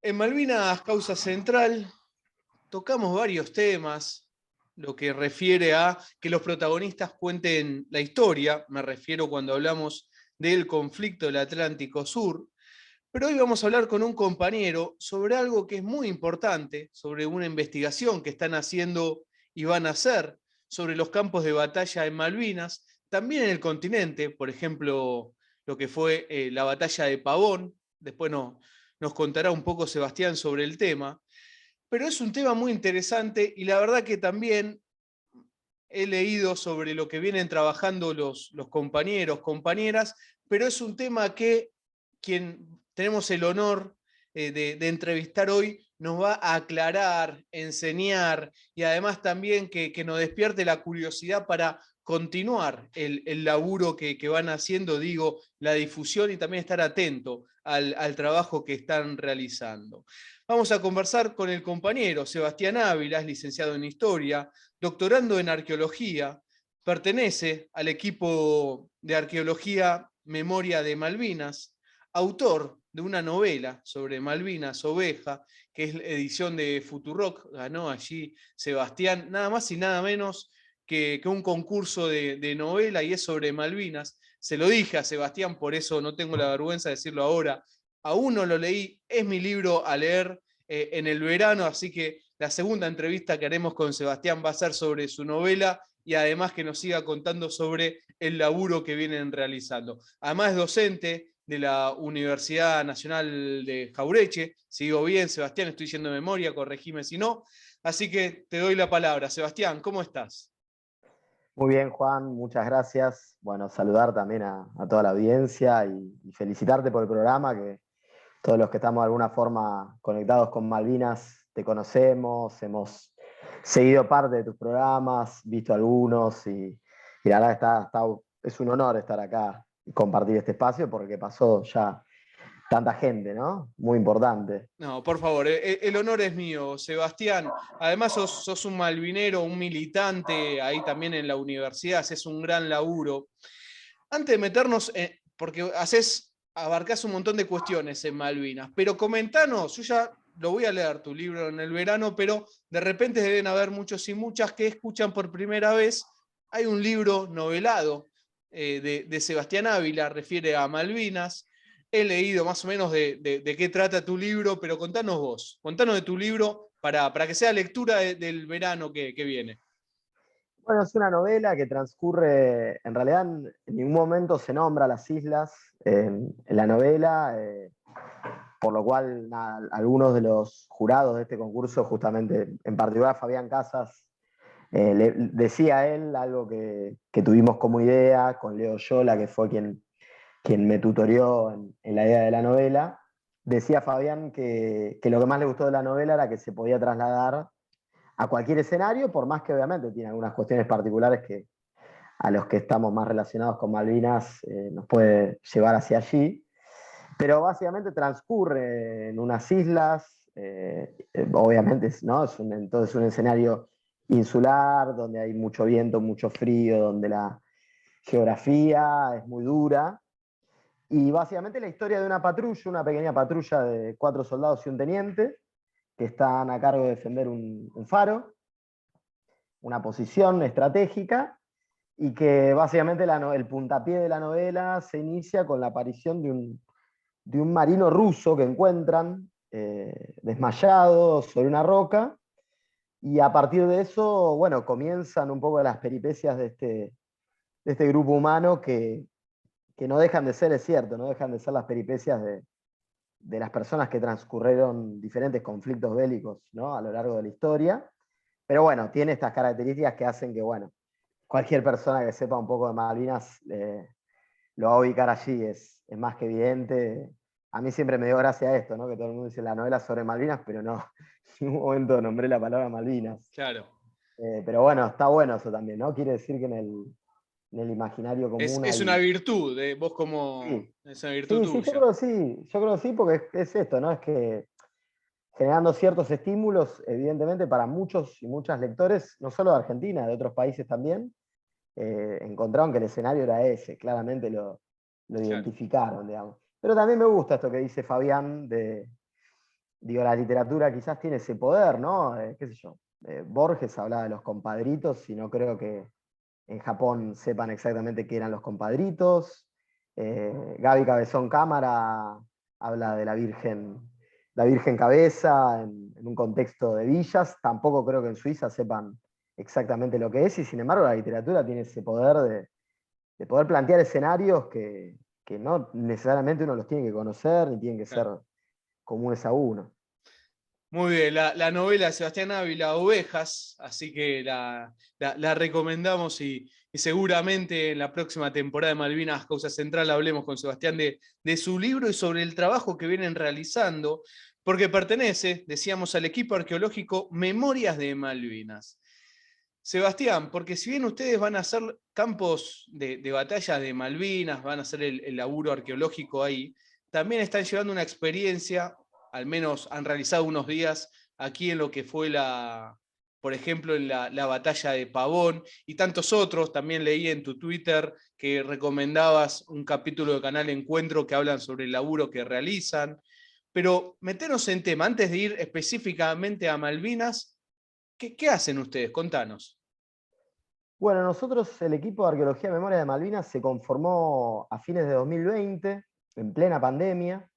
En Malvinas Causa Central tocamos varios temas, lo que refiere a que los protagonistas cuenten la historia, me refiero cuando hablamos del conflicto del Atlántico Sur, pero hoy vamos a hablar con un compañero sobre algo que es muy importante, sobre una investigación que están haciendo y van a hacer sobre los campos de batalla en Malvinas, también en el continente, por ejemplo, lo que fue la batalla de Pavón, después nos contará un poco Sebastián sobre el tema, pero es un tema muy interesante y la verdad que también he leído sobre lo que vienen trabajando los compañeros, compañeras, pero es un tema que quien tenemos el honor de entrevistar hoy nos va a aclarar, enseñar y además también que nos despierte la curiosidad para continuar el laburo que van haciendo, digo, la difusión y también estar atento al trabajo que están realizando. Vamos a conversar con el compañero Sebastián Ávila, es licenciado en Historia, doctorando en Arqueología, pertenece al equipo de Arqueología Memoria de Malvinas, autor de una novela sobre Malvinas, Oveja, que es edición de Futurock, ganó allí Sebastián, nada más y nada menos que un concurso de novela y es sobre Malvinas. Se lo dije a Sebastián, por eso no tengo la vergüenza de decirlo ahora. Aún no lo leí, es mi libro a leer en el verano, así que la segunda entrevista que haremos con Sebastián va a ser sobre su novela y además que nos siga contando sobre el laburo que vienen realizando. Además es docente de la Universidad Nacional de Jaureche, si digo bien, Sebastián, estoy diciendo de memoria, corregime si no, así que te doy la palabra. Sebastián, ¿cómo estás? Muy bien, Juan, muchas gracias. Bueno, saludar también a toda la audiencia y felicitarte por el programa, que todos los que estamos de alguna forma conectados con Malvinas te conocemos, hemos seguido parte de tus programas, visto algunos y la verdad es un honor estar acá y compartir este espacio porque pasó ya tanta gente, ¿no? Muy importante. No, por favor, el honor es mío, Sebastián. Además, sos un malvinero, un militante ahí también en la universidad, haces un gran laburo. Antes de meternos, porque abarcás un montón de cuestiones en Malvinas, pero comentanos, yo ya lo voy a leer tu libro en el verano, pero de repente deben haber muchos y muchas que escuchan por primera vez. Hay un libro novelado de Sebastián Ávila, refiere a Malvinas. He leído más o menos de qué trata tu libro, pero contanos vos, contanos de tu libro para que sea lectura del verano que viene. Bueno, es una novela que transcurre, en realidad en ningún momento se nombra las islas en la novela, por lo cual nada, algunos de los jurados de este concurso, justamente en particular Fabián Casas, le decía a él algo que tuvimos como idea con Leo Yola, que fue quien me tutorió en la idea de la novela. Decía Fabián que lo que más le gustó de la novela era que se podía trasladar a cualquier escenario, por más que obviamente tiene algunas cuestiones particulares que a los que estamos más relacionados con Malvinas nos puede llevar hacia allí, pero básicamente transcurre en unas islas, obviamente ¿no? Entonces un escenario insular, donde hay mucho viento, mucho frío, donde la geografía es muy dura, y básicamente la historia de una patrulla, una pequeña patrulla de 4 soldados y un teniente, que están a cargo de defender un faro, una posición estratégica, y que básicamente el puntapié de la novela se inicia con la aparición de un marino ruso que encuentran desmayado sobre una roca, y a partir de eso, bueno, comienzan un poco las peripecias de este grupo humano que no dejan de ser, es cierto, no dejan de ser las peripecias de las personas que transcurrieron diferentes conflictos bélicos, ¿no? A lo largo de la historia. Pero bueno, tiene estas características que hacen que, bueno, cualquier persona que sepa un poco de Malvinas lo va a ubicar allí, es más que evidente. A mí siempre me dio gracia esto, ¿no? Que todo el mundo dice la novela sobre Malvinas, pero no, en un momento nombré la palabra Malvinas. Claro. Pero bueno, está bueno eso también, ¿no? Quiere decir que en el imaginario común Es una hay... virtud, vos como... Sí, Es una virtud sí, sí, tuya. yo creo que sí, porque es esto, ¿no? Es que generando ciertos estímulos, evidentemente, para muchos y muchas lectores, no solo de Argentina, de otros países también, encontraron que el escenario era ese, claramente lo Claro. identificaron, digamos. Pero también me gusta esto que dice Fabián digo, la literatura quizás tiene ese poder, ¿no? Qué sé yo. Borges hablaba de los compadritos, y no creo que en Japón sepan exactamente qué eran los compadritos. Gaby Cabezón Cámara habla de la Virgen Cabeza en un contexto de villas. Tampoco creo que en Suiza sepan exactamente lo que es, y sin embargo la literatura tiene ese poder de poder plantear escenarios que no necesariamente uno los tiene que conocer, ni tienen que ser comunes a uno. Muy bien, la novela de Sebastián Ávila, Ovejas, así que la recomendamos y seguramente en la próxima temporada de Malvinas Causa Central hablemos con Sebastián de su libro y sobre el trabajo que vienen realizando, porque pertenece, decíamos, al equipo arqueológico Memorias de Malvinas. Sebastián, porque si bien ustedes van a hacer campos de batalla de Malvinas, van a hacer el laburo arqueológico ahí, también están llevando una experiencia, al menos han realizado unos días aquí en lo que fue por ejemplo, en la batalla de Pavón y tantos otros. También leí en tu Twitter que recomendabas un capítulo de Canal Encuentro que hablan sobre el laburo que realizan. Pero meternos en tema, antes de ir específicamente a Malvinas, ¿qué hacen ustedes? Contanos. Bueno, nosotros, el equipo de Arqueología de Memoria de Malvinas, se conformó a fines de 2020, en plena pandemia,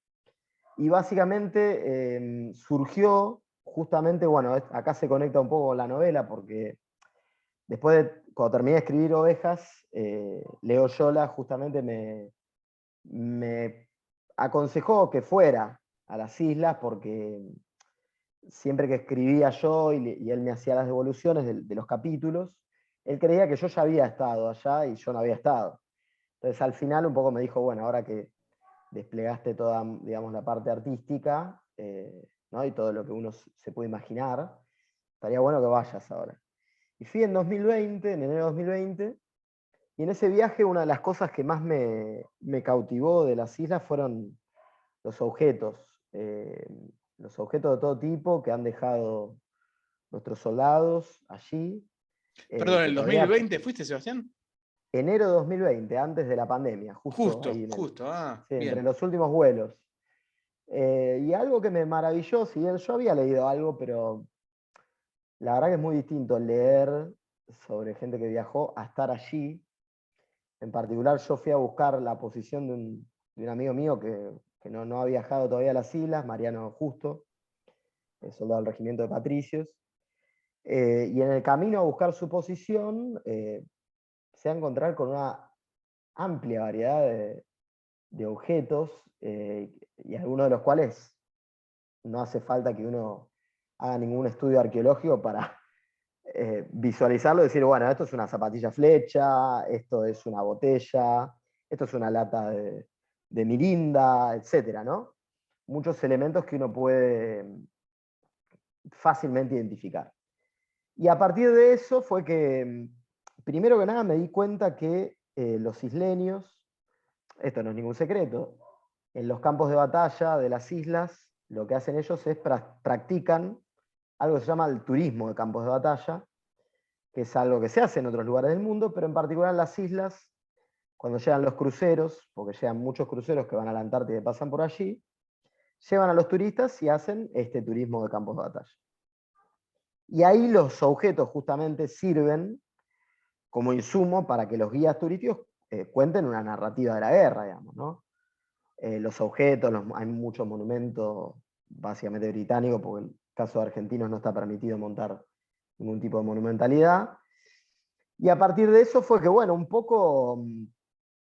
y básicamente surgió justamente, bueno, acá se conecta un poco con la novela, porque después cuando terminé de escribir Ovejas, Leo Yola justamente me aconsejó que fuera a las islas, porque siempre que escribía yo y él me hacía las devoluciones de los capítulos, él creía que yo ya había estado allá y yo no había estado. Entonces al final un poco me dijo, bueno, ahora que desplegaste toda, digamos, la parte artística, ¿no? Y todo lo que uno se puede imaginar, estaría bueno que vayas ahora. Y fui en 2020, en enero de 2020, y en ese viaje una de las cosas que más me cautivó de las islas fueron los objetos. Los objetos de todo tipo que han dejado nuestros soldados allí, Perdón, que ¿el todavía, 2020 fuiste, Sebastián? enero de 2020, antes de la pandemia, justo ahí Justo, justo, sí, entre bien. los últimos vuelos. Y algo que me maravilló, si bien yo había leído algo, pero la verdad que es muy distinto leer sobre gente que viajó a estar allí. En particular, yo fui a buscar la posición de un amigo mío que no había viajado todavía a las islas, Mariano Justo, soldado del regimiento de Patricios. Y en el camino a buscar su posición, se va a encontrar con una amplia variedad de objetos, y algunos de los cuales no hace falta que uno haga ningún estudio arqueológico para visualizarlo y decir, bueno, esto es una zapatilla flecha, esto es una botella, esto es una lata de mirinda, etcétera, ¿no? Muchos elementos que uno puede fácilmente identificar. Y a partir de eso fue que, primero que nada, me di cuenta que los isleños, esto no es ningún secreto, en los campos de batalla de las islas, lo que hacen ellos es practican algo que se llama el turismo de campos de batalla, que es algo que se hace en otros lugares del mundo, pero en particular en las islas, cuando llegan los cruceros, porque llegan muchos cruceros que van a la Antártida y pasan por allí, llevan a los turistas y hacen este turismo de campos de batalla. Y ahí los objetos justamente sirven como insumo para que los guías turísticos cuenten una narrativa de la guerra, digamos, ¿no? Los objetos, hay muchos monumentos, básicamente británicos, porque en el caso de argentinos no está permitido montar ningún tipo de monumentalidad. Y a partir de eso fue que, bueno, un poco,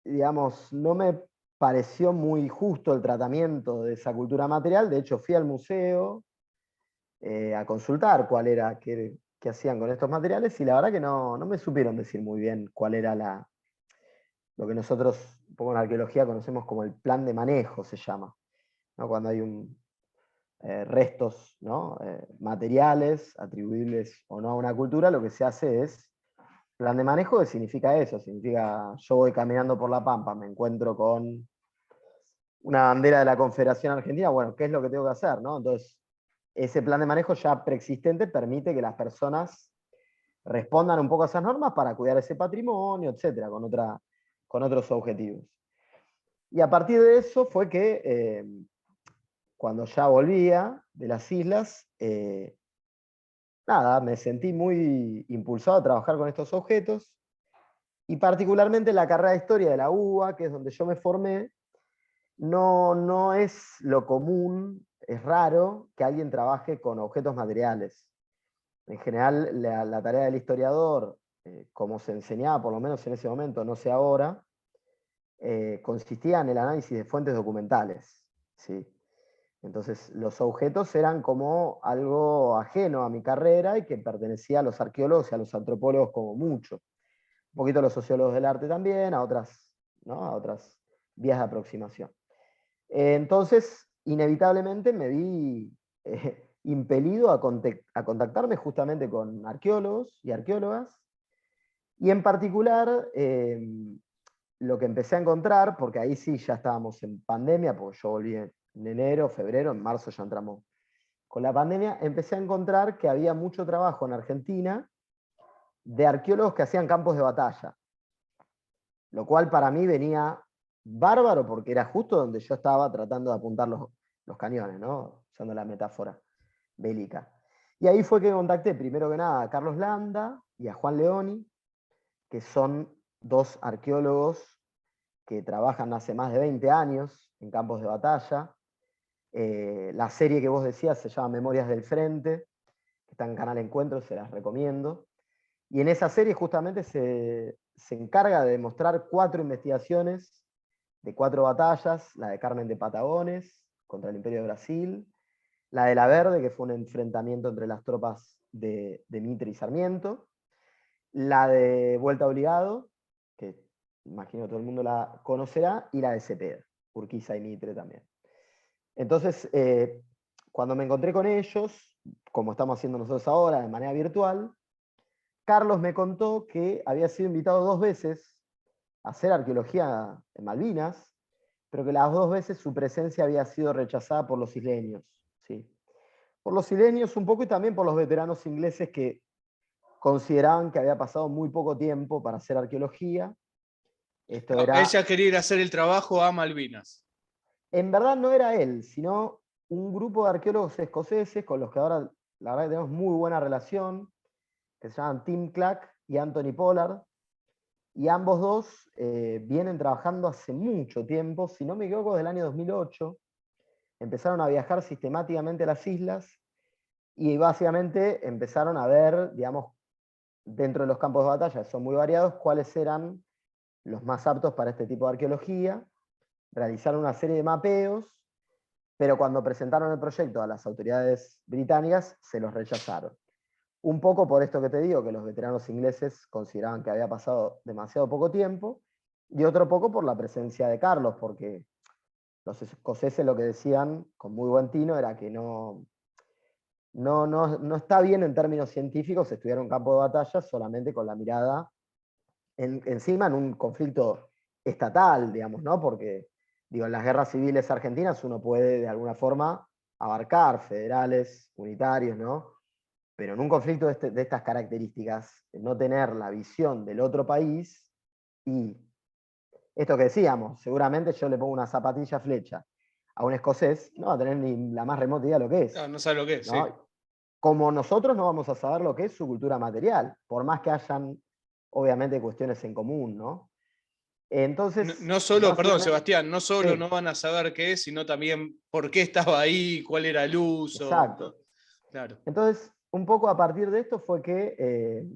digamos, no me pareció muy justo el tratamiento de esa cultura material. De hecho, fui al museo a consultar cuál era, qué hacían con estos materiales, y la verdad que no me supieron decir muy bien cuál era lo que nosotros, un poco en arqueología, conocemos como el plan de manejo, se llama, ¿no? Cuando hay restos, ¿no? Materiales atribuibles o no a una cultura, lo que se hace es plan de manejo, que significa eso, significa yo voy caminando por la Pampa, me encuentro con una bandera de la Confederación Argentina, bueno, ¿qué es lo que tengo que hacer? ¿No? Entonces, ese plan de manejo ya preexistente permite que las personas respondan un poco a esas normas para cuidar ese patrimonio, etcétera, con otros objetivos. Y a partir de eso fue que cuando ya volvía de las islas, nada, me sentí muy impulsado a trabajar con estos objetos, y particularmente la carrera de historia de la UBA, que es donde yo me formé, no es lo común, es raro que alguien trabaje con objetos materiales. En general, la tarea del historiador, como se enseñaba por lo menos en ese momento, no sé ahora, consistía en el análisis de fuentes documentales, ¿sí? Entonces, los objetos eran como algo ajeno a mi carrera y que pertenecía a los arqueólogos y a los antropólogos como mucho. Un poquito a los sociólogos del arte también, a otras, ¿no? A otras vías de aproximación. Entonces, inevitablemente me vi impelido a contactarme justamente con arqueólogos y arqueólogas, y en particular lo que empecé a encontrar, porque ahí sí ya estábamos en pandemia, porque yo volví en enero, febrero, en marzo ya entramos con la pandemia, empecé a encontrar que había mucho trabajo en Argentina de arqueólogos que hacían campos de batalla, lo cual para mí venía bárbaro porque era justo donde yo estaba tratando de apuntar los cañones, ¿no? Usando la metáfora bélica. Y ahí fue que contacté primero que nada a Carlos Landa y a Juan Leoni, que son dos arqueólogos que trabajan hace más de 20 años en campos de batalla. La serie que vos decías se llama Memorias del Frente, que está en Canal Encuentro, se las recomiendo. Y en esa serie justamente se encarga de mostrar 4 investigaciones de 4 batallas: la de Carmen de Patagones contra el Imperio de Brasil, la de La Verde, que fue un enfrentamiento entre las tropas de Mitre y Sarmiento, la de Vuelta Obligado, que imagino todo el mundo la conocerá, y la de Cepeda, Urquiza y Mitre también. Entonces, cuando me encontré con ellos, como estamos haciendo nosotros ahora, de manera virtual, Carlos me contó que había sido invitado 2 veces a hacer arqueología en Malvinas, pero que las 2 veces su presencia había sido rechazada por los isleños. ¿Sí? Por los isleños un poco, y también por los veteranos ingleses que consideraban que había pasado muy poco tiempo para hacer arqueología. Esto No, era, ella quería ir a hacer el trabajo a Malvinas. en verdad no era él, sino un grupo de arqueólogos escoceses con los que ahora la verdad que tenemos muy buena relación, que se llaman Tim Clack y Anthony Pollard, y ambos dos vienen trabajando hace mucho tiempo, si no me equivoco, desde el año 2008, empezaron a viajar sistemáticamente a las islas y básicamente empezaron a ver, digamos, dentro de los campos de batalla, que son muy variados, cuáles eran los más aptos para este tipo de arqueología, realizaron una serie de mapeos, pero cuando presentaron el proyecto a las autoridades británicas, se los rechazaron. Un poco por esto que te digo, que los veteranos ingleses consideraban que había pasado demasiado poco tiempo, y otro poco por la presencia de Carlos, porque los escoceses lo que decían con muy buen tino era que no está bien en términos científicos estudiar un campo de batalla solamente con la mirada encima en un conflicto estatal, digamos, ¿no? Porque, digo, en las guerras civiles argentinas uno puede de alguna forma abarcar federales, unitarios, ¿no? Pero en un conflicto de estas características, no tener la visión del otro país, y esto que decíamos, seguramente yo le pongo una zapatilla flecha a un escocés, no va a tener ni la más remota idea de lo que No, es, no sabe lo que es, sí. ¿no? Como nosotros no vamos a saber lo que es su cultura material, por más que hayan, obviamente, cuestiones en común, ¿no? No, Entonces, no solo, perdón, básicamente, Sebastián, no solo no sí, van a saber qué es, sino también por qué estaba ahí, cuál era el uso, ¿no? exacto. Claro. Entonces, un poco a partir de esto fue que,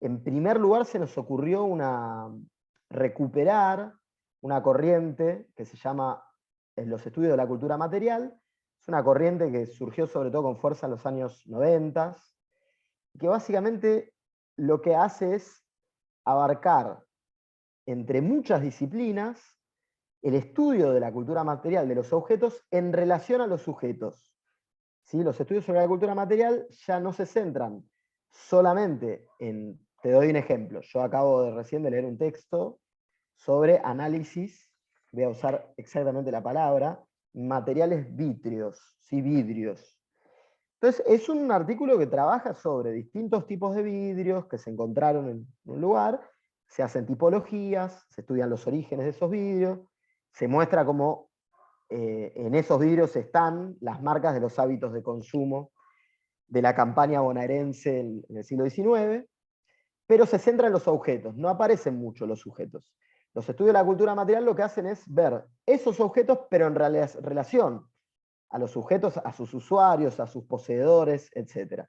en primer lugar, se nos ocurrió recuperar una corriente que se llama los estudios de la cultura material. Es una corriente que surgió sobre todo con fuerza en los años 90, que básicamente lo que hace es abarcar entre muchas disciplinas el estudio de la cultura material de los objetos en relación a los sujetos. ¿Sí? Los estudios sobre la cultura material ya no se centran solamente en, te doy un ejemplo, yo acabo de recién de leer un texto sobre análisis, voy a usar exactamente la palabra, materiales vítreos, ¿sí? Vidrios. Entonces, es un artículo que trabaja sobre distintos tipos de vidrios que se encontraron en un lugar, se hacen tipologías, se estudian los orígenes de esos vidrios, se muestra cómo en esos vidrios están las marcas de los hábitos de consumo de la campaña bonaerense en el siglo XIX, pero se centra en los objetos, no aparecen mucho los sujetos. Los estudios de la cultura material lo que hacen es ver esos objetos, pero en relación a los sujetos, a sus usuarios, a sus poseedores, etc.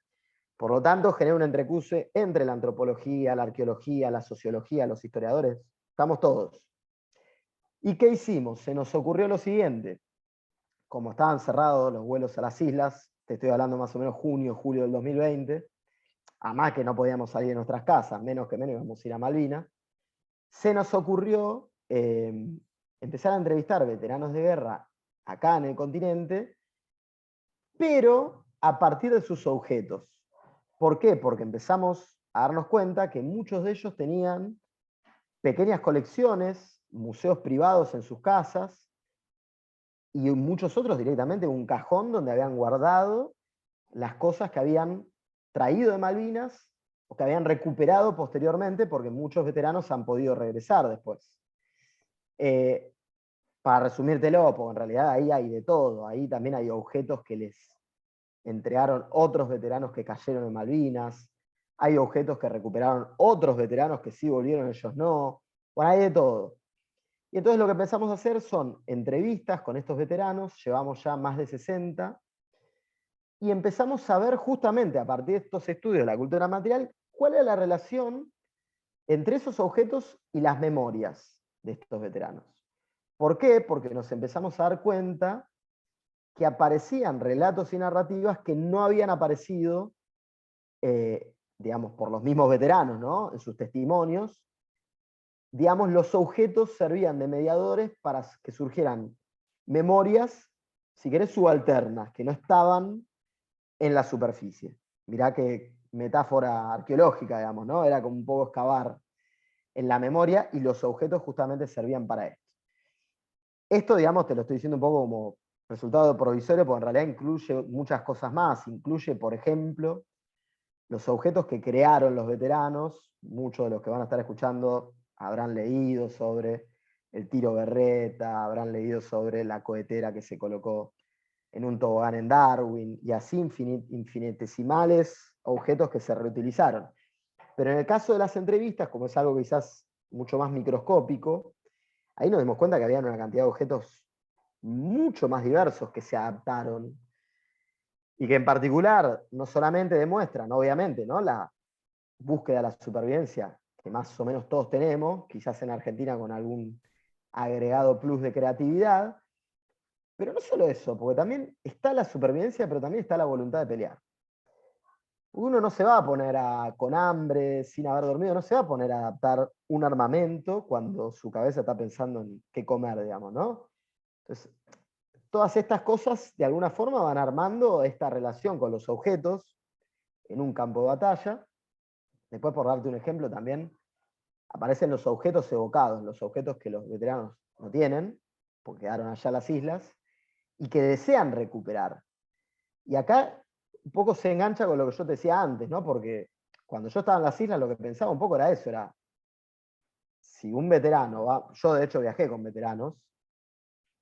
Por lo tanto, genera un entrecruce entre la antropología, la arqueología, la sociología, los historiadores. Estamos todos. ¿Y qué hicimos? Se nos ocurrió lo siguiente. Como estaban cerrados los vuelos a las islas, te estoy hablando más o menos junio, julio del 2020, además que no podíamos salir de nuestras casas, menos que menos íbamos a ir a Malvinas, se nos ocurrió empezar a entrevistar veteranos de guerra acá en el continente, pero a partir de sus objetos. ¿Por qué? Porque empezamos a darnos cuenta que muchos de ellos tenían pequeñas colecciones, museos privados en sus casas, y muchos otros directamente un cajón donde habían guardado las cosas que habían traído de Malvinas o que habían recuperado posteriormente, porque muchos veteranos han podido regresar después. Para resumírtelo, porque en realidad ahí hay de todo, ahí también hay objetos que les entregaron otros veteranos que cayeron en Malvinas, hay objetos que recuperaron otros veteranos que sí volvieron, ellos no, bueno, hay de todo. Y entonces lo que empezamos a hacer son entrevistas con estos veteranos, llevamos ya más de 60, y empezamos a ver justamente a partir de estos estudios de la cultura material, cuál era la relación entre esos objetos y las memorias de estos veteranos. ¿Por qué? Porque nos empezamos a dar cuenta que aparecían relatos y narrativas que no habían aparecido, digamos, por los mismos veteranos, ¿no? En sus testimonios. Digamos, los objetos servían de mediadores para que surgieran memorias, si querés, subalternas, que no estaban en la superficie. Mirá qué metáfora arqueológica, digamos, ¿no? Era como un poco excavar en la memoria, y los objetos justamente servían para esto. Esto, digamos, te lo estoy diciendo un poco como resultado provisorio, porque en realidad incluye muchas cosas más. Incluye, por ejemplo, los objetos que crearon los veteranos. Muchos de los que van a estar escuchando habrán leído sobre el tiro berreta, habrán leído sobre la cohetera que se colocó en un tobogán en Darwin, y así infinitesimales objetos que se reutilizaron. Pero en el caso de las entrevistas, como es algo quizás mucho más microscópico, ahí nos dimos cuenta que había una cantidad de objetos mucho más diversos que se adaptaron, y que en particular no solamente demuestran, obviamente, ¿no?, la búsqueda de la supervivencia, que más o menos todos tenemos, quizás en Argentina con algún agregado plus de creatividad, pero no solo eso, porque también está la supervivencia, pero también está la voluntad de pelear. Uno no se va a poner con hambre, sin haber dormido, no se va a poner a adaptar un armamento cuando su cabeza está pensando en qué comer, digamos, ¿no? Entonces, todas estas cosas de alguna forma van armando esta relación con los objetos en un campo de batalla. Después, por darte un ejemplo, también aparecen los objetos evocados, los objetos que los veteranos no tienen, porque quedaron allá en las islas, y que desean recuperar. Y acá un poco se engancha con lo que yo te decía antes, ¿no? Porque cuando yo estaba en las islas lo que pensaba un poco era eso, era, si un veterano va, yo de hecho viajé con veteranos,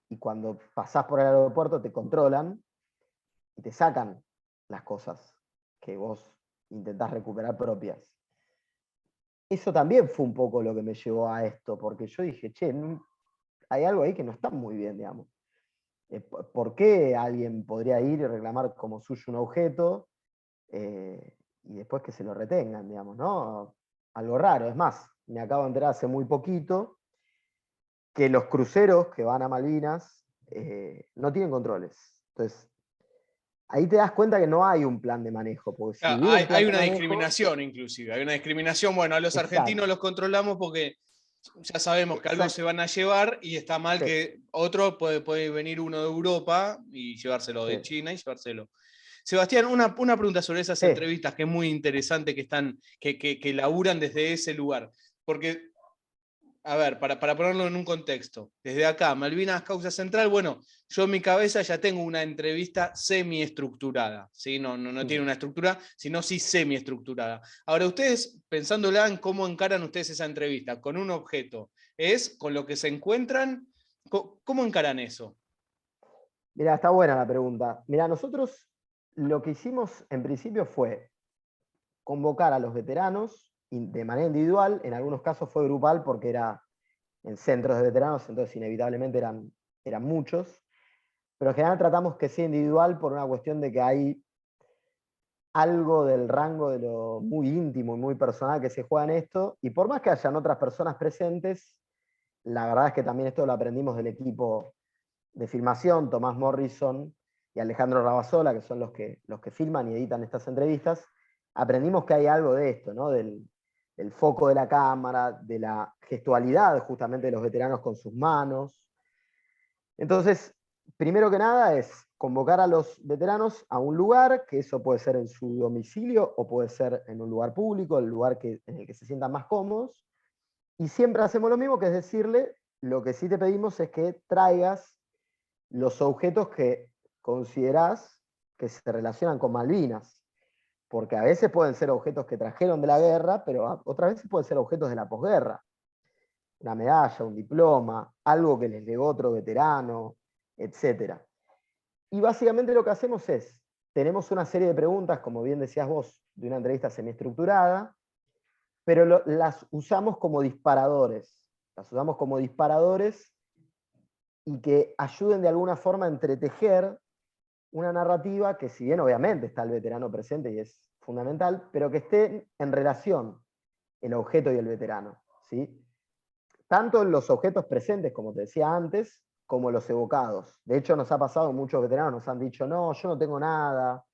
y cuando pasás por el aeropuerto te controlan y te sacan las cosas que vos intentás recuperar propias. Eso también fue un poco lo que me llevó a esto, porque yo dije, che, hay algo ahí que no está muy bien, digamos. ¿Por qué alguien podría ir y reclamar como suyo un objeto y después que se lo retengan, digamos, ¿no? Algo raro. Es más, me acabo de enterar hace muy poquito que los cruceros que van a Malvinas no tienen controles. Entonces, ahí te das cuenta que no hay un plan de manejo, porque si hubiera un plan Hay de una manejo... discriminación inclusive, hay una discriminación, bueno, a los argentinos Exacto, los controlamos porque ya sabemos que algo se exacto, van a llevar y está mal sí, que otro puede venir uno de Europa y llevárselo de sí, China y llevárselo. Sebastián, una pregunta sobre esas sí, entrevistas que es muy interesante, que laburan desde ese lugar. Porque, a ver, para ponerlo en un contexto, desde acá, Malvinas Causa Central, bueno, yo en mi cabeza ya tengo una entrevista semiestructurada, ¿sí? No tiene una estructura, sino sí semiestructurada. Ahora, ustedes, pensándola en cómo encaran ustedes esa entrevista, con un objeto, ¿es con lo que se encuentran? ¿Cómo encaran eso? Mira, está buena la pregunta. Mira, nosotros lo que hicimos en principio fue convocar a los veteranos de manera individual, en algunos casos fue grupal porque era en centros de veteranos, entonces inevitablemente eran muchos, pero en general tratamos que sea individual por una cuestión de que hay algo del rango de lo muy íntimo y muy personal que se juega en esto, y por más que hayan otras personas presentes, la verdad es que también esto lo aprendimos del equipo de filmación, Tomás Morrison y Alejandro Rabazola, que son los que filman y editan estas entrevistas, aprendimos que hay algo de esto, ¿no? Del foco de la cámara, de la gestualidad justamente de los veteranos con sus manos. Entonces, primero que nada es convocar a los veteranos a un lugar, que eso puede ser en su domicilio o puede ser en un lugar público, el lugar en el que se sientan más cómodos. Y siempre hacemos lo mismo, que es decirle, lo que sí te pedimos es que traigas los objetos que considerás que se relacionan con Malvinas. Porque a veces pueden ser objetos que trajeron de la guerra, pero otras veces pueden ser objetos de la posguerra. Una medalla, un diploma, algo que les legó otro veterano, etc. Y básicamente lo que hacemos es, tenemos una serie de preguntas, como bien decías vos, de una entrevista semiestructurada, pero las usamos como disparadores. Las usamos como disparadores y que ayuden de alguna forma a entretejer una narrativa que, si bien obviamente está el veterano presente y es fundamental, pero que esté en relación el objeto y el veterano, ¿sí? Tanto en los objetos presentes, como te decía antes, como los evocados. De hecho, nos ha pasado, muchos veteranos nos han dicho, no, yo no tengo nada,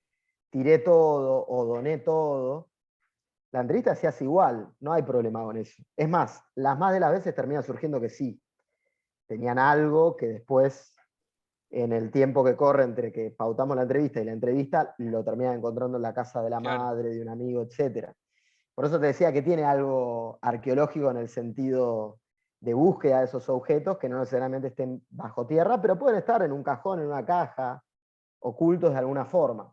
tiré todo o doné todo. La entrevista se hace igual, no hay problema con eso. Es más, las más de las veces termina surgiendo que sí, tenían algo que después, en el tiempo que corre entre que pautamos la entrevista y la entrevista, lo terminan encontrando en la casa de la Claro. madre, de un amigo, etc. Por eso te decía que tiene algo arqueológico en el sentido de búsqueda de esos objetos que no necesariamente estén bajo tierra, pero pueden estar en un cajón, en una caja, ocultos de alguna forma.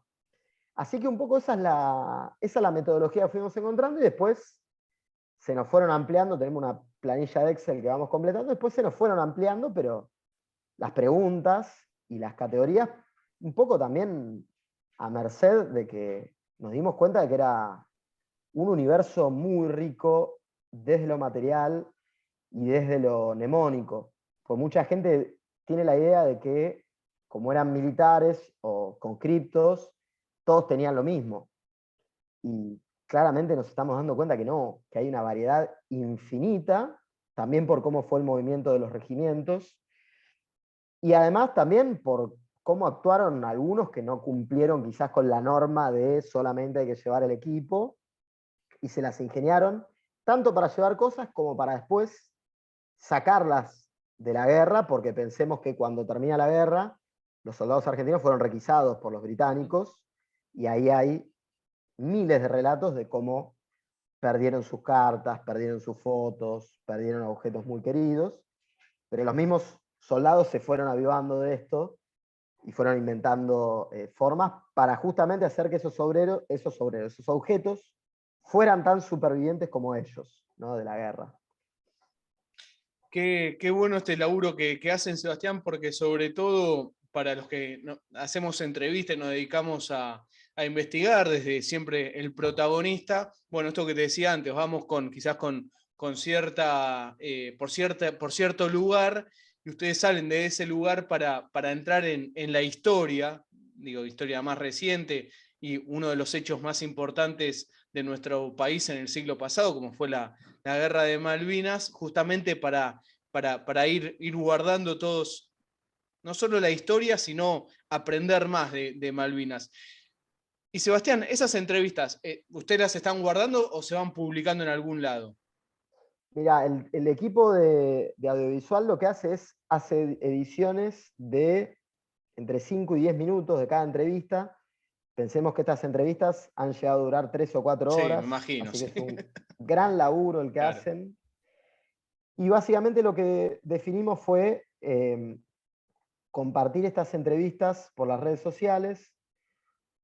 Así que un poco esa es la metodología que fuimos encontrando, y después se nos fueron ampliando, tenemos una planilla de Excel que vamos completando, después se nos fueron ampliando, pero las preguntas y las categorías un poco también a merced de que nos dimos cuenta de que era un universo muy rico desde lo material y desde lo mnemónico. Pues mucha gente tiene la idea de que, como eran militares o conscriptos, todos tenían lo mismo. Y claramente nos estamos dando cuenta que no, que hay una variedad infinita, también por cómo fue el movimiento de los regimientos, y además también por cómo actuaron algunos que no cumplieron quizás con la norma de solamente hay que llevar el equipo, y se las ingeniaron, tanto para llevar cosas como para después sacarlas de la guerra, porque pensemos que cuando termina la guerra, los soldados argentinos fueron requisados por los británicos, y ahí hay miles de relatos de cómo perdieron sus cartas, perdieron sus fotos, perdieron objetos muy queridos, pero los mismos soldados se fueron avivando de esto y fueron inventando formas para justamente hacer que esos objetos fueran tan supervivientes como ellos, ¿no? De la guerra. Qué bueno este laburo que hacen, Sebastián, porque sobre todo para los que hacemos entrevistas y nos dedicamos a investigar desde siempre el protagonista, bueno, esto que te decía antes, vamos quizás con por cierto lugar, y ustedes salen de ese lugar para entrar en la historia, digo, historia más reciente y uno de los hechos más importantes de nuestro país en el siglo pasado, como fue la guerra de Malvinas, justamente para ir guardando todos, no solo la historia, sino aprender más de Malvinas. Y Sebastián, esas entrevistas, ¿ustedes las están guardando o se van publicando en algún lado? Mira, el equipo de audiovisual lo que hace ediciones de entre 5 y 10 minutos de cada entrevista. Pensemos que estas entrevistas han llegado a durar 3 o 4 Sí, me horas, imagino, así que sí. es un gran laburo el que Claro. hacen. Y básicamente lo que definimos fue compartir estas entrevistas por las redes sociales,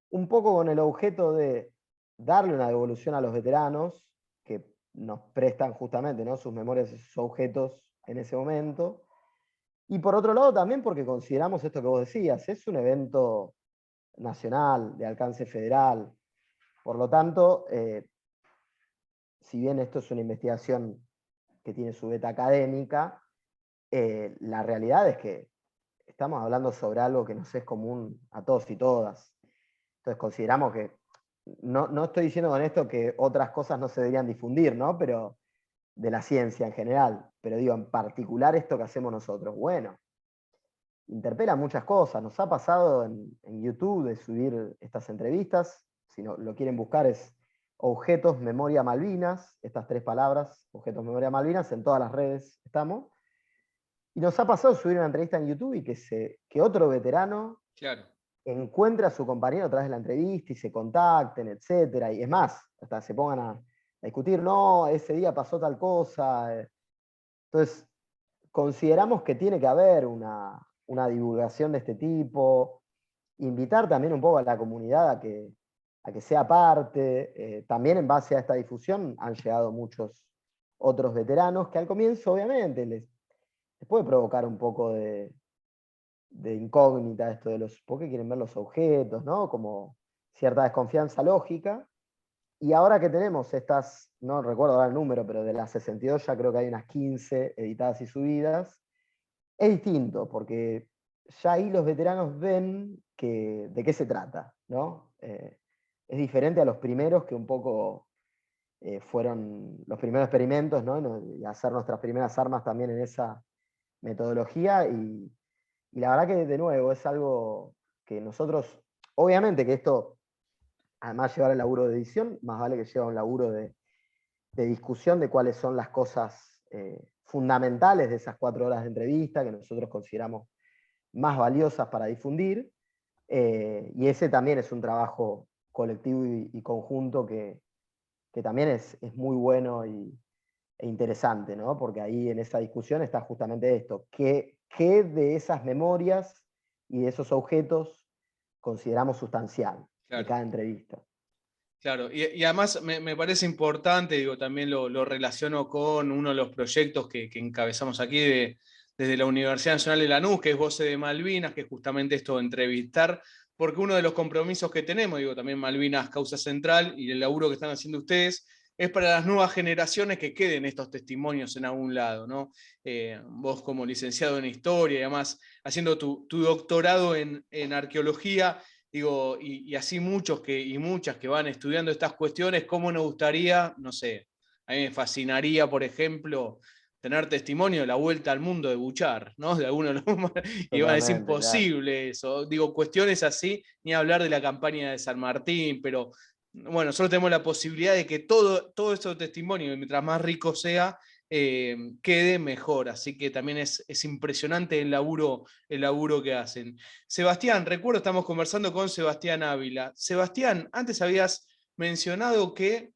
un poco con el objeto de darle una devolución a los veteranos que nos prestan justamente, ¿no?, sus memorias y sus objetos en ese momento, Y por otro lado también porque consideramos esto que vos decías, es un evento nacional, de alcance federal. Por lo tanto, si bien esto es una investigación que tiene su beta académica, la realidad es que estamos hablando sobre algo que nos es común a todos y todas. Entonces consideramos que, no estoy diciendo con esto que otras cosas no se deberían difundir, ¿no? Pero de la ciencia en general, pero digo, en particular esto que hacemos nosotros, bueno, interpela muchas cosas. Nos ha pasado en YouTube de subir estas entrevistas, si no, lo quieren buscar es Objetos Memoria Malvinas, estas 3 palabras, Objetos Memoria Malvinas, en todas las redes estamos. Y nos ha pasado subir una entrevista en YouTube y que otro veterano Claro. encuentre a su compañero a través de la entrevista y se contacten, etcétera. Y es más, hasta se pongan a discutir, no, ese día pasó tal cosa. Entonces, consideramos que tiene que haber una divulgación de este tipo, invitar también un poco a la comunidad a que sea parte. También en base a esta difusión han llegado muchos otros veteranos que al comienzo obviamente les puede provocar un poco de incógnita esto de los, ¿por qué quieren ver los objetos? ¿No? Como cierta desconfianza lógica. Y ahora que tenemos estas, no recuerdo ahora el número, pero de las 62 ya creo que hay unas 15 editadas y subidas, es distinto, porque ya ahí los veteranos ven de qué se trata, ¿no? Es diferente a los primeros que un poco fueron los primeros experimentos, ¿no? Y hacer nuestras primeras armas también en esa metodología. Y la verdad que, de nuevo, es algo que nosotros, obviamente que esto, además llevar el laburo de edición, más vale que lleva un laburo de discusión de cuáles son las cosas fundamentales de esas 4 horas de entrevista que nosotros consideramos más valiosas para difundir. Y ese también es un trabajo colectivo y conjunto que también es muy bueno e interesante, ¿no? Porque ahí en esa discusión está justamente esto, ¿qué de esas memorias y de esos objetos consideramos sustancial de Claro. cada entrevista? Claro, y además me parece importante, digo, también lo relaciono con uno de los proyectos que encabezamos aquí desde la Universidad Nacional de Lanús, que es Voces de Malvinas, que es justamente esto de entrevistar, porque uno de los compromisos que tenemos, digo, también Malvinas Causa Central y el laburo que están haciendo ustedes, es para las nuevas generaciones que queden estos testimonios en algún lado, ¿no? Vos como licenciado en Historia y además haciendo tu doctorado en Arqueología, digo, y así muchos y muchas que van estudiando estas cuestiones, ¿cómo nos gustaría? No sé, a mí me fascinaría, por ejemplo, tener testimonio de la vuelta al mundo de Buchar, ¿no? De alguno de los... Y van, es Totalmente, claro. imposible eso. Digo, cuestiones así, ni hablar de la campaña de San Martín, pero bueno, nosotros tenemos la posibilidad de que todo este testimonio, mientras más rico sea, quede mejor. Así que también es impresionante el laburo que hacen. Sebastián, recuerdo, estamos conversando con Sebastián Ávila. Sebastián, antes habías mencionado que,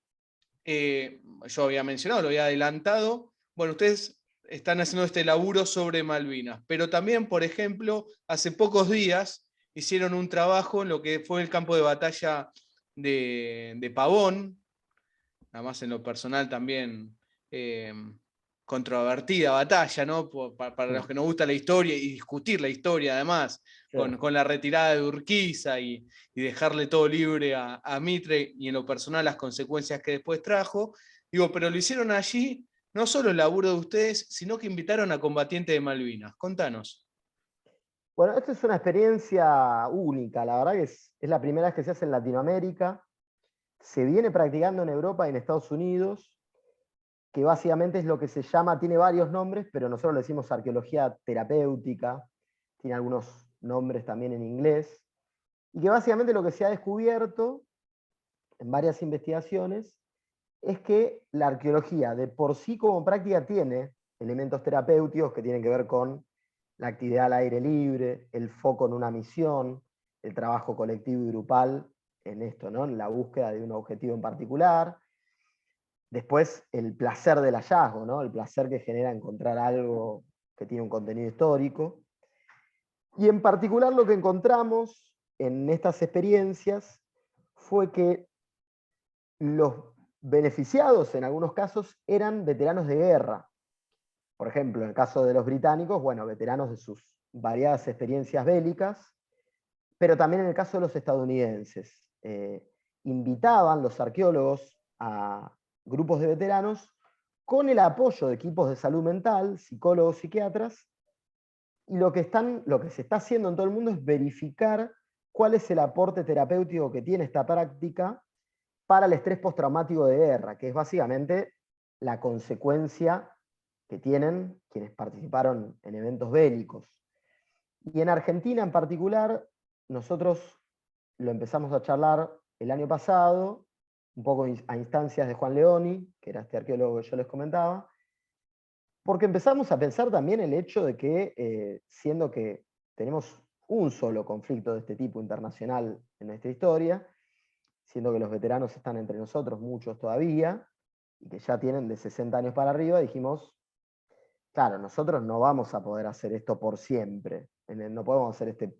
yo había mencionado, lo había adelantado, bueno, ustedes están haciendo este laburo sobre Malvinas, pero también, por ejemplo, hace pocos días hicieron un trabajo en lo que fue el campo de batalla de Pavón, nada más en lo personal también eh, controvertida batalla, ¿no? Para los que nos gusta la historia y discutir la historia además, Sí. con la retirada de Urquiza y dejarle todo libre a Mitre y en lo personal las consecuencias que después trajo. Digo, pero lo hicieron allí, no solo el laburo de ustedes, sino que invitaron a combatientes de Malvinas. Contanos. Bueno, esta es una experiencia única, la verdad que es la primera vez que se hace en Latinoamérica. Se viene practicando en Europa y en Estados Unidos, que básicamente es lo que se llama, tiene varios nombres, pero nosotros le decimos arqueología terapéutica, tiene algunos nombres también en inglés, y que básicamente lo que se ha descubierto en varias investigaciones es que la arqueología de por sí como práctica tiene elementos terapéuticos que tienen que ver con la actividad al aire libre, el foco en una misión, el trabajo colectivo y grupal en esto, ¿no? En la búsqueda de un objetivo en particular. Después, el placer del hallazgo, ¿no? El placer que genera encontrar algo que tiene un contenido histórico. Y en particular lo que encontramos en estas experiencias fue que los beneficiados en algunos casos eran veteranos de guerra. por ejemplo, en el caso de los británicos, bueno, veteranos de sus variadas experiencias bélicas, pero también en el caso de los estadounidenses. Invitaban los arqueólogos a grupos de veteranos con el apoyo de equipos de salud mental, psicólogos, psiquiatras, y lo que se está haciendo en todo el mundo es verificar cuál es el aporte terapéutico que tiene esta práctica para el estrés postraumático de guerra, que es básicamente la consecuencia que tienen quienes participaron en eventos bélicos. Y en Argentina en particular, nosotros lo empezamos a charlar el año pasado, un poco a instancias de Juan Leoni, que era este arqueólogo que yo les comentaba, porque empezamos a pensar también el hecho de que, siendo que tenemos un solo conflicto de este tipo internacional en nuestra historia, siendo que los veteranos están entre nosotros, muchos todavía, y que ya tienen de 60 años para arriba, dijimos, claro, nosotros no vamos a poder hacer esto por siempre, no podemos hacer este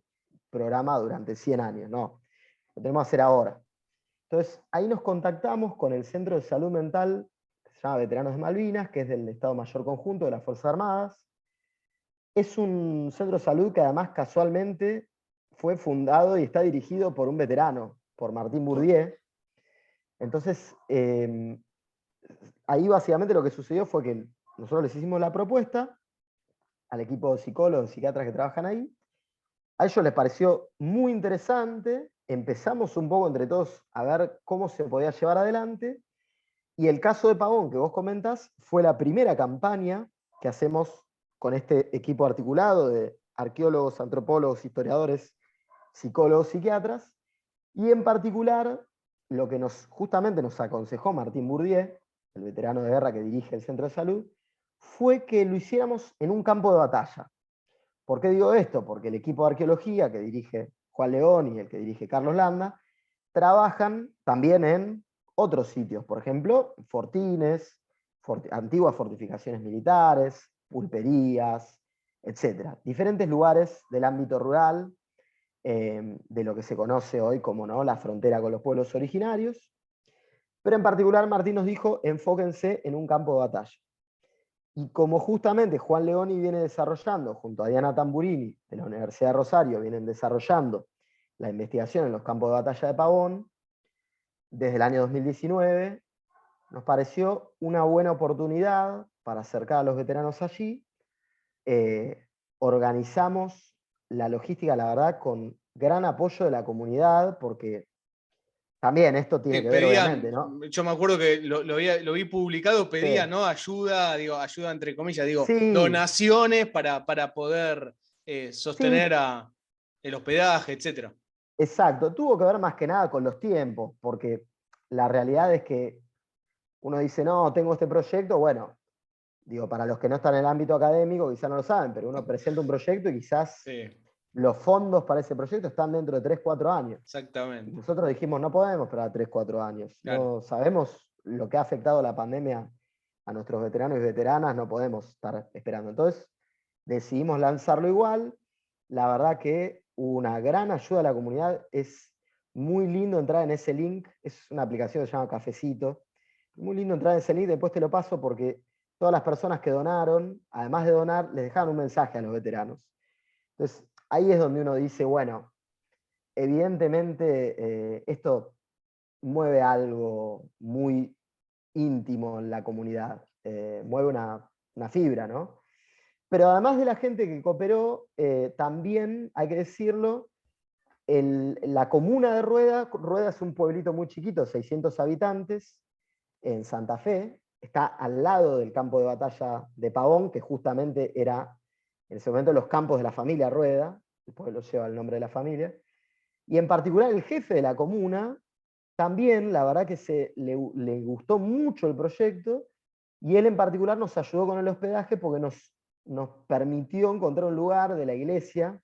programa durante 100 años, no, lo tenemos que hacer ahora. Entonces, ahí nos contactamos con el Centro de Salud Mental, que se llama Veteranos de Malvinas, que es del Estado Mayor Conjunto de las Fuerzas Armadas. Es un centro de salud que además casualmente fue fundado y está dirigido por un veterano, por Martín Bourdieu. Entonces, ahí básicamente lo que sucedió fue que nosotros les hicimos la propuesta al equipo de psicólogos y psiquiatras que trabajan ahí. A ellos les pareció muy interesante, empezamos un poco entre todos a ver cómo se podía llevar adelante, y el caso de Pavón que vos comentás fue la primera campaña que hacemos con este equipo articulado de arqueólogos, antropólogos, historiadores, psicólogos, psiquiatras, y en particular lo que justamente nos aconsejó Martín Bourdieu, el veterano de guerra que dirige el centro de salud, fue que lo hiciéramos en un campo de batalla. ¿Por qué digo esto? Porque el equipo de arqueología que dirige Juan León y el que dirige Carlos Landa trabajan también en otros sitios, por ejemplo, fortines, antiguas fortificaciones militares, pulperías, etc. Diferentes lugares del ámbito rural, de lo que se conoce hoy como, ¿no?, la frontera con los pueblos originarios. Pero en particular Martín nos dijo, enfóquense en un campo de batalla. Y como justamente Juan Leoni viene desarrollando, junto a Diana Tamburini de la Universidad de Rosario, vienen desarrollando la investigación en los campos de batalla de Pavón, desde el año 2019, nos pareció una buena oportunidad para acercar a los veteranos allí. Organizamos la logística, la verdad, con gran apoyo de la comunidad, porque también esto tiene que ver, Pedían, obviamente, ¿no? yo me acuerdo que lo vi publicado, pedía, Sí, ¿no? Ayuda, digo, ayuda entre comillas, digo, sí, donaciones para poder sostener sí, el hospedaje, etcétera. exacto. Tuvo que ver más que nada con los tiempos, porque la realidad es que uno dice, no, tengo este proyecto, bueno, digo, para los que no están en el ámbito académico quizás no lo saben, pero uno presenta un proyecto y quizás Sí, los fondos para ese proyecto están dentro de 3 4 años. Y exactamente. nosotros dijimos, no podemos esperar 3 4 años. Claro. No sabemos lo que ha afectado la pandemia a nuestros veteranos y veteranas, no podemos estar esperando. Entonces, decidimos lanzarlo igual. La verdad que hubo una gran ayuda a la comunidad. Es muy lindo entrar en ese link. Es una aplicación que se llama Cafecito. Muy lindo entrar en ese link, después te lo paso porque todas las personas que donaron, además de donar, les dejaron un mensaje a los veteranos. Entonces, ahí es donde uno dice, bueno, evidentemente esto mueve algo muy íntimo en la comunidad, mueve una fibra, ¿no? Pero además de la gente que cooperó, también, hay que decirlo, la comuna de Rueda, Rueda es un pueblito muy chiquito, 600 habitantes, en Santa Fe, está al lado del campo de batalla de Pavón, que justamente era en ese momento los campos de la familia Rueda, el pueblo lleva el nombre de la familia, y en particular el jefe de la comuna, también la verdad que le gustó mucho el proyecto, y él en particular nos ayudó con el hospedaje porque nos permitió encontrar un lugar de la iglesia,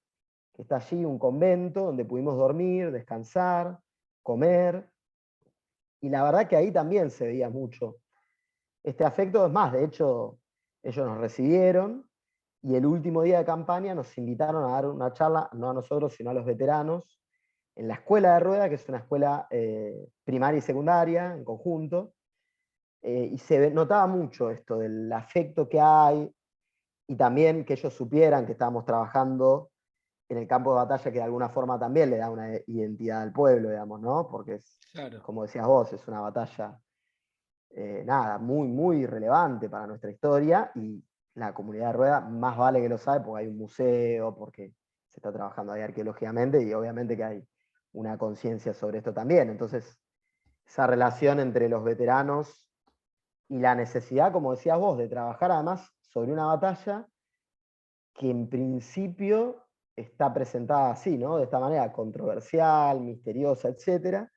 que está allí, un convento, donde pudimos dormir, descansar, comer, y la verdad que ahí también se veía mucho este afecto. Es más, de hecho, ellos nos recibieron y el último día de campaña nos invitaron a dar una charla, no a nosotros, sino a los veteranos, en la escuela de Rueda, que es una escuela primaria y secundaria en conjunto, y se notaba mucho esto del afecto que hay. y también que ellos supieran que estábamos trabajando en el campo de batalla, que de alguna forma también le da una identidad al pueblo, digamos, ¿no? Porque es, Claro. como decías vos, es una batalla, nada, muy, muy relevante para nuestra historia, y la comunidad de Rueda más vale que lo sabe, porque hay un museo, porque se está trabajando ahí arqueológicamente, y obviamente que hay una conciencia sobre esto también. Entonces, esa relación entre los veteranos y la necesidad, como decías vos, de trabajar además sobre una batalla que en principio está presentada así, ¿no? De esta manera controversial, misteriosa, etc.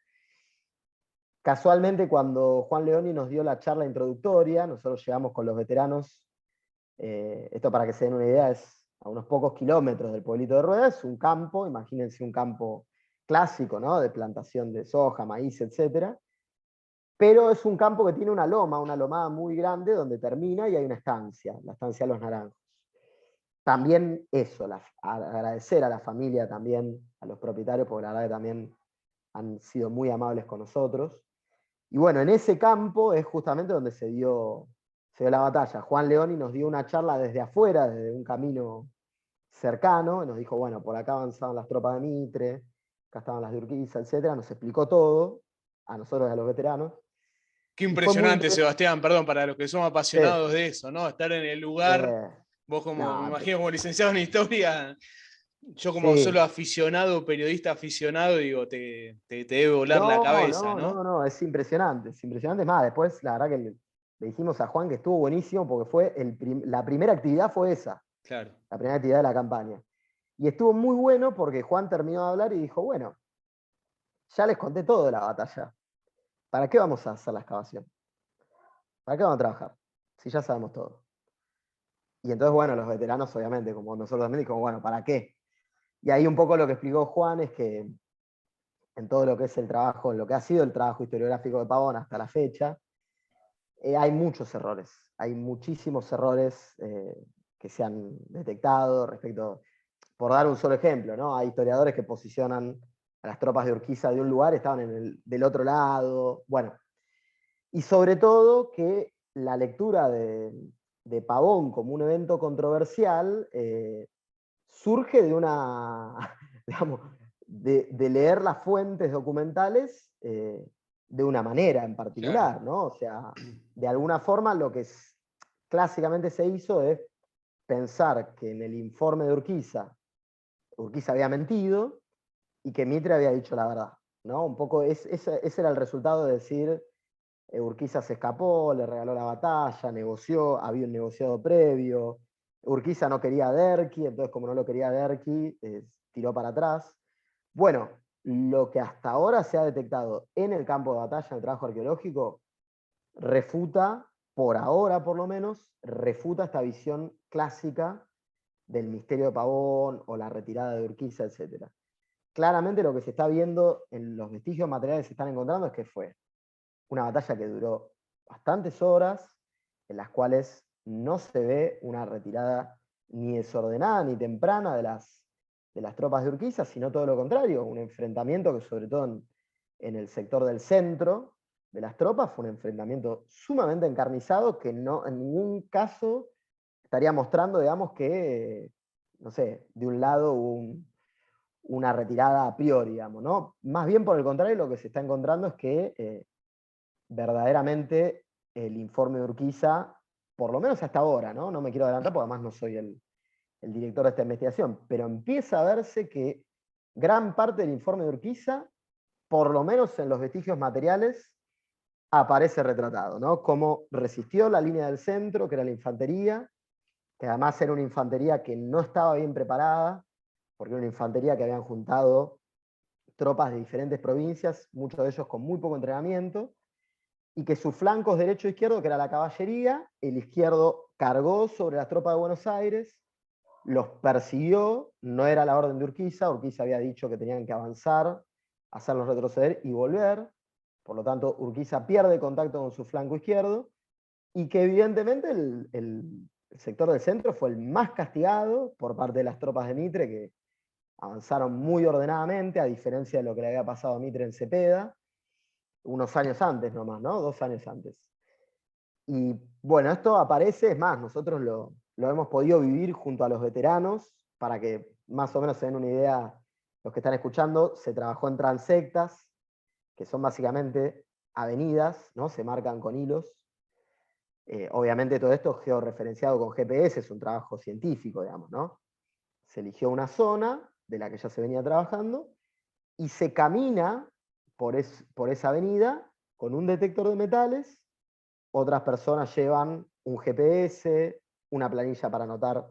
Casualmente, cuando Juan Leoni nos dio la charla introductoria, nosotros llegamos con los veteranos, esto para que se den una idea, es a unos pocos kilómetros del pueblito de Ruedas, un campo, imagínense un campo clásico, ¿no? De plantación de soja, maíz, etc. Pero es un campo que tiene una loma, una lomada muy grande, donde termina y hay una estancia, la estancia de los Naranjos. También eso, agradecer a la familia también, a los propietarios, porque la verdad que también han sido muy amables con nosotros. Y bueno, en ese campo es justamente donde se dio la batalla. Juan Leoni nos dio una charla desde afuera, desde un camino cercano, y nos dijo, bueno, por acá avanzaban las tropas de Mitre, acá estaban las de Urquiza, etc. Nos explicó todo, a nosotros y a los veteranos. Qué Y fue muy impresionante, interesante. Sebastián, perdón, para los que somos apasionados de eso, ¿no? Estar en el lugar, vos como, me No, imagino como licenciado en historia, yo como sí. solo aficionado, periodista aficionado, digo, te debe volar la No, cabeza, no, ¿no? no, no, es impresionante, es impresionante. Es más, después la verdad que le dijimos a Juan que estuvo buenísimo porque fue la primera actividad fue esa, Claro. la primera actividad de la campaña. Y estuvo muy bueno porque Juan terminó de hablar y dijo, bueno, ya les conté todo de la batalla. ¿Para qué vamos a hacer la excavación? ¿Para qué vamos a trabajar? Si ya sabemos todo. Y entonces, bueno, los veteranos, obviamente, como nosotros también, dijimos, bueno, ¿para qué? Y ahí un poco lo que explicó Juan es que en todo lo que es el trabajo, en lo que ha sido el trabajo historiográfico de Pavón hasta la fecha, hay muchos errores, hay muchísimos errores que se han detectado respecto, por dar un solo ejemplo, ¿no? Hay historiadores que posicionan a las tropas de Urquiza de un lugar, estaban del otro lado, bueno, y sobre todo que la lectura de Pavón como un evento controversial surge de una, digamos, de leer las fuentes documentales de una manera en Claro. particular, ¿no? O sea, de alguna forma lo que clásicamente se hizo es pensar que en el informe de Urquiza había mentido y que Mitre había dicho la verdad, ¿no? Un poco ese era el resultado de decir, Urquiza se escapó, le regaló la batalla, negoció, había un negociado previo, Urquiza no quería a Derqui, entonces como no lo quería a Derqui, tiró para atrás. Bueno, lo que hasta ahora se ha detectado en el campo de batalla, en el trabajo arqueológico, refuta, por ahora por lo menos, refuta esta visión clásica del misterio de Pavón o la retirada de Urquiza, etc. Claramente lo que se está viendo en los vestigios materiales que se están encontrando es que fue una batalla que duró bastantes horas, en las cuales no se ve una retirada ni desordenada ni temprana de las tropas de Urquiza, sino todo lo contrario, un enfrentamiento que sobre todo en el sector del centro de las tropas fue un enfrentamiento sumamente encarnizado que no en ningún caso estaría mostrando, digamos, que, no sé, de un lado hubo una retirada a priori, digamos, ¿no? Más bien por el contrario, lo que se está encontrando es que verdaderamente el informe de Urquiza, por lo menos hasta ahora, ¿no? No me quiero adelantar porque además no soy el director de esta investigación, pero empieza a verse que gran parte del informe de Urquiza, por lo menos en los vestigios materiales, aparece retratado, ¿no? Cómo resistió la línea del centro, que era la infantería, que además era una infantería que no estaba bien preparada, porque era una infantería que habían juntado tropas de diferentes provincias, muchos de ellos con muy poco entrenamiento, y que sus flancos derecho e izquierdo, que era la caballería, el izquierdo cargó sobre las tropas de Buenos Aires, los persiguió, no era la orden de Urquiza, Urquiza había dicho que tenían que avanzar, hacerlos retroceder y volver, por lo tanto Urquiza pierde contacto con su flanco izquierdo, y que evidentemente el sector del centro fue el más castigado por parte de las tropas de Mitre, que avanzaron muy ordenadamente, a diferencia de lo que le había pasado a Mitre en Cepeda, unos años antes nomás, ¿no? 2 años antes. Y bueno, esto aparece, es más, nosotros lo hemos podido vivir junto a los veteranos, para que más o menos se den una idea los que están escuchando. Se trabajó en transectas, que son básicamente avenidas, ¿no? Se marcan con hilos. Obviamente todo esto georreferenciado con GPS, es un trabajo científico, digamos, ¿no? Se eligió una zona de la que ya se venía trabajando y se camina por esa avenida con un detector de metales. Otras personas llevan un GPS, una planilla para anotar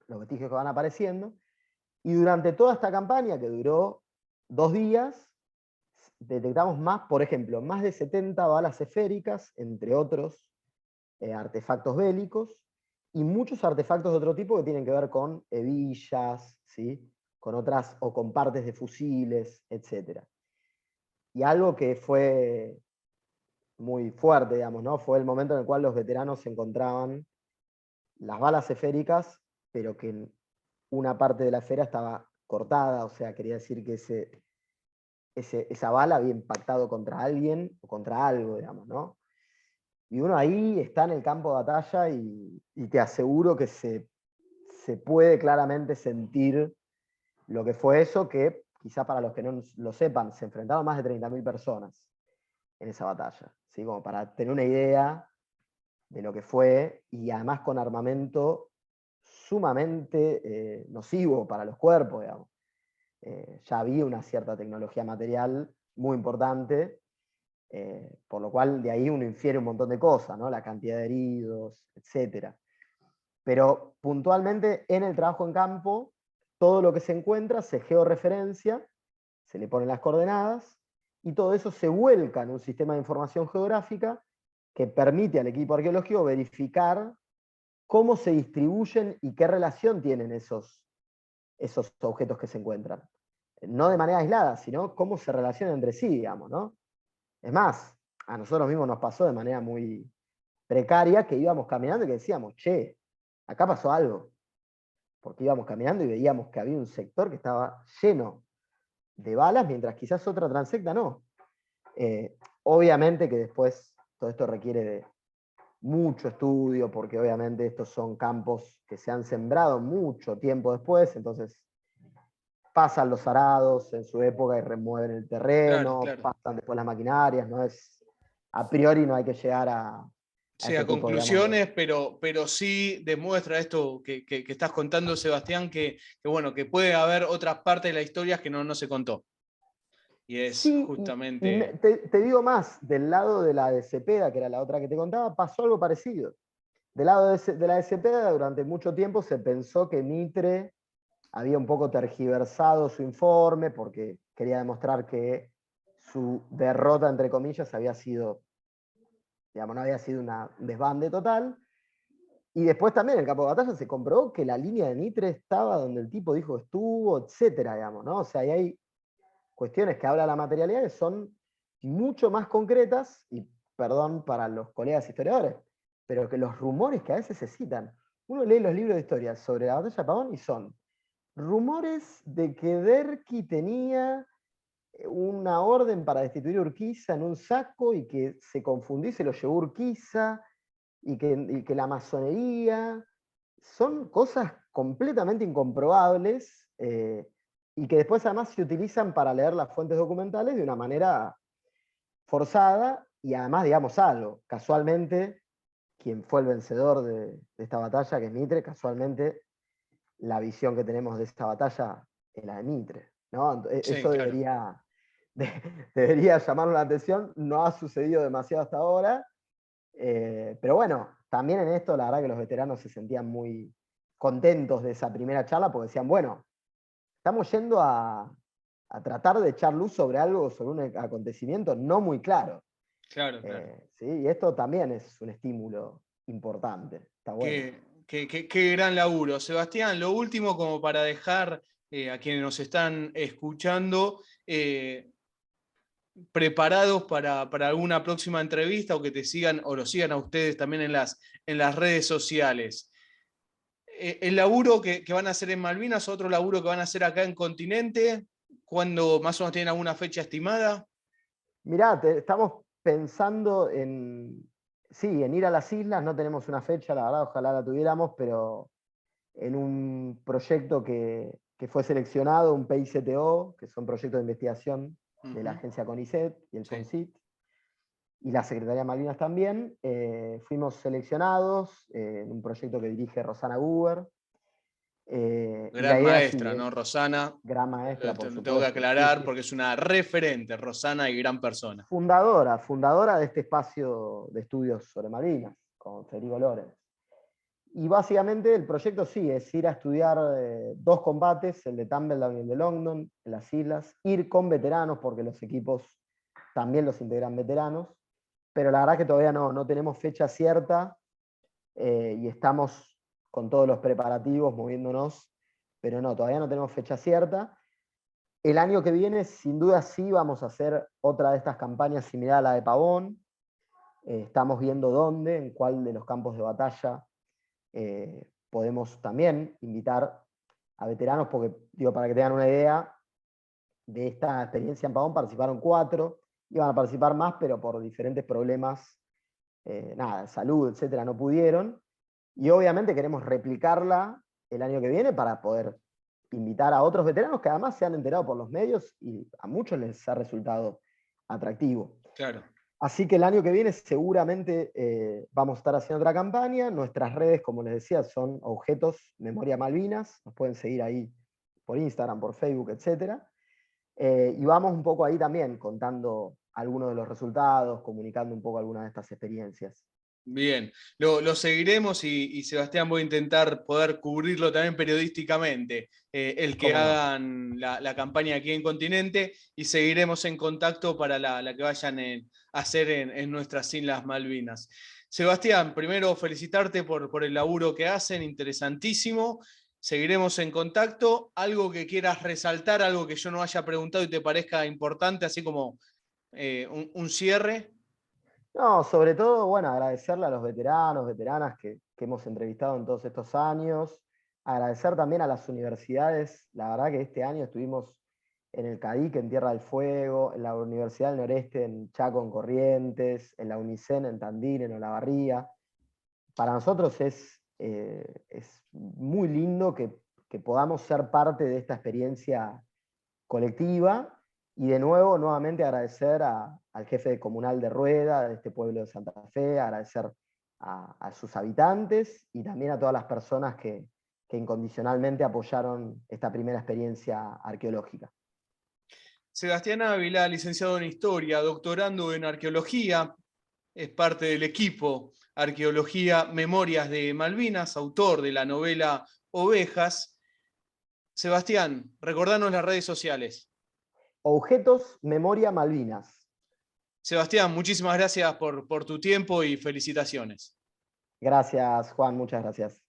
los vestigios que van apareciendo. Y durante toda esta campaña, que duró 2 días, detectamos más, por ejemplo, más de 70 balas esféricas, entre otros artefactos bélicos, y muchos artefactos de otro tipo que tienen que ver con hebillas, ¿sí? Con otras, o con partes de fusiles, etc. Y algo que fue muy fuerte, digamos, ¿no? Fue el momento en el cual los veteranos encontraban las balas esféricas, pero que una parte de la esfera estaba cortada, o sea, quería decir que esa bala había impactado contra alguien o contra algo, digamos, ¿no? Y uno ahí está en el campo de batalla y te aseguro que se puede claramente sentir lo que fue eso, que quizá para los que no lo sepan, se enfrentaron más de 30.000 personas en esa batalla, ¿sí? Como para tener una idea de lo que fue, y además con armamento sumamente nocivo para los cuerpos, digamos. Ya había una cierta tecnología material muy importante, por lo cual de ahí uno infiere un montón de cosas, ¿no? La cantidad de heridos, etc. Pero puntualmente en el trabajo en campo, todo lo que se encuentra se georreferencia, se le ponen las coordenadas, y todo eso se vuelca en un sistema de información geográfica que permite al equipo arqueológico verificar cómo se distribuyen y qué relación tienen esos objetos que se encuentran. No de manera aislada, sino cómo se relacionan entre sí, digamos, ¿no? Es más, a nosotros mismos nos pasó de manera muy precaria que íbamos caminando y que decíamos, che, acá pasó algo. Porque íbamos caminando y veíamos que había un sector que estaba lleno de balas, mientras quizás otra transecta no. Obviamente que después todo esto requiere de mucho estudio, porque obviamente estos son campos que se han sembrado mucho tiempo después, entonces pasan los arados en su época y remueven el Claro, terreno, claro. pasan después las maquinarias, no es, a priori no hay que llegar a Sí, a ese tipo, digamos, de... conclusiones, pero sí demuestra esto que estás contando, Sebastián, que, bueno, que puede haber otras partes de la historia que no se contó. Y es Sí, justamente. te digo más, del lado de la de Cepeda, que era la otra que te contaba, pasó algo parecido. Del lado de la de Cepeda, durante mucho tiempo se pensó que Mitre había un poco tergiversado su informe porque quería demostrar que su derrota, entre comillas, había sido, digamos, no había sido un desbande total. Y después también en el campo de batalla se comprobó que la línea de Mitre estaba donde el tipo dijo que estuvo, etcétera, digamos, ¿no? O sea, ahí hay cuestiones que habla la materialidad que son mucho más concretas, y perdón para los colegas historiadores, pero que los rumores que a veces se citan, uno lee los libros de historia sobre la batalla de Pavón y son rumores de que Derqui tenía una orden para destituir a Urquiza en un saco y que se confundió y se lo llevó Urquiza, y que la masonería, son cosas completamente incomprobables, y que después además se utilizan para leer las fuentes documentales de una manera forzada, y además digamos algo, casualmente, quien fue el vencedor de esta batalla, que es Mitre, casualmente la visión que tenemos de esta batalla es la de Mitre, ¿no? Sí, Eso claro. debería llamar la atención, no ha sucedido demasiado hasta ahora, pero bueno, también en esto la verdad que los veteranos se sentían muy contentos de esa primera charla, porque decían, bueno, estamos yendo a tratar de echar luz sobre algo, sobre un acontecimiento no muy claro. Claro, claro. ¿Sí? Y esto también es un estímulo importante, está bueno. Qué gran laburo. Sebastián, lo último como para dejar a quienes nos están escuchando preparados para alguna próxima entrevista o que te sigan o lo sigan a ustedes también en las redes sociales. El laburo que van a hacer en Malvinas, otro laburo que van a hacer acá en Continente, ¿cuándo más o menos tienen alguna fecha estimada? Mirá, estamos pensando Sí, en ir a las islas no tenemos una fecha, la verdad, ojalá la tuviéramos, pero en un proyecto que fue seleccionado, un PICTO, que son proyectos de investigación de la agencia CONICET y el Sí. CONCIT, y la Secretaría de Malvinas también, fuimos seleccionados en un proyecto que dirige Rosana Guber. Y la Gran idea maestra, sí ¿no? es Rosana, gran maestra, por tengo que supuesto. Sí, aclarar sí. porque es una referente, Rosana, y gran persona. Fundadora de este espacio de estudios sobre Malvinas, con Federico Lorenz. Y básicamente el proyecto sí, es ir a estudiar 2 combates, el de Tumbledown y el de Longdon, en las islas, ir con veteranos, porque los equipos también los integran veteranos, pero la verdad que todavía no tenemos fecha cierta y estamos con todos los preparativos moviéndonos, pero no, todavía no tenemos fecha cierta. El año que viene, sin duda sí, vamos a hacer otra de estas campañas similar a la de Pavón. Estamos viendo dónde, en cuál de los campos de batalla podemos también invitar a veteranos, porque, digo, para que tengan una idea, de esta experiencia en Pavón participaron 4, iban a participar más, pero por diferentes problemas, nada, de salud, etcétera, no pudieron. Y obviamente queremos replicarla el año que viene para poder invitar a otros veteranos que además se han enterado por los medios y a muchos les ha resultado atractivo. Claro. Así que el año que viene seguramente vamos a estar haciendo otra campaña. Nuestras redes, como les decía, son Objetos Memoria Malvinas. Nos pueden seguir ahí por Instagram, por Facebook, etc. Y vamos un poco ahí también contando algunos de los resultados, comunicando un poco algunas de estas experiencias. Bien, lo seguiremos y Sebastián, voy a intentar poder cubrirlo también periodísticamente, el que ¿Cómo no? hagan la campaña aquí en Continente, y seguiremos en contacto para la que vayan a hacer en nuestras Islas Malvinas. Sebastián, primero felicitarte por el laburo que hacen, interesantísimo. Seguiremos en contacto. Algo que quieras resaltar, algo que yo no haya preguntado y te parezca importante, así como un cierre. No, sobre todo, bueno, agradecerle a los veteranos, veteranas que hemos entrevistado en todos estos años. Agradecer también a las universidades. La verdad que este año estuvimos en el CADIC, en Tierra del Fuego, en la Universidad del Noreste, en Chaco, en Corrientes, en la UNICEN, en Tandil, en Olavarría. Para nosotros es muy lindo que podamos ser parte de esta experiencia colectiva. Y de nuevo, nuevamente agradecer al jefe comunal de Rueda, de este pueblo de Santa Fe, agradecer a sus habitantes y también a todas las personas que incondicionalmente apoyaron esta primera experiencia arqueológica. Sebastián Ávila, licenciado en Historia, doctorando en Arqueología, es parte del equipo Arqueología Memorias de Malvinas, autor de la novela Ovejas. Sebastián, recordanos las redes sociales. Objetos Memoria Malvinas. Sebastián, muchísimas gracias por tu tiempo y felicitaciones. Gracias, Juan, muchas gracias.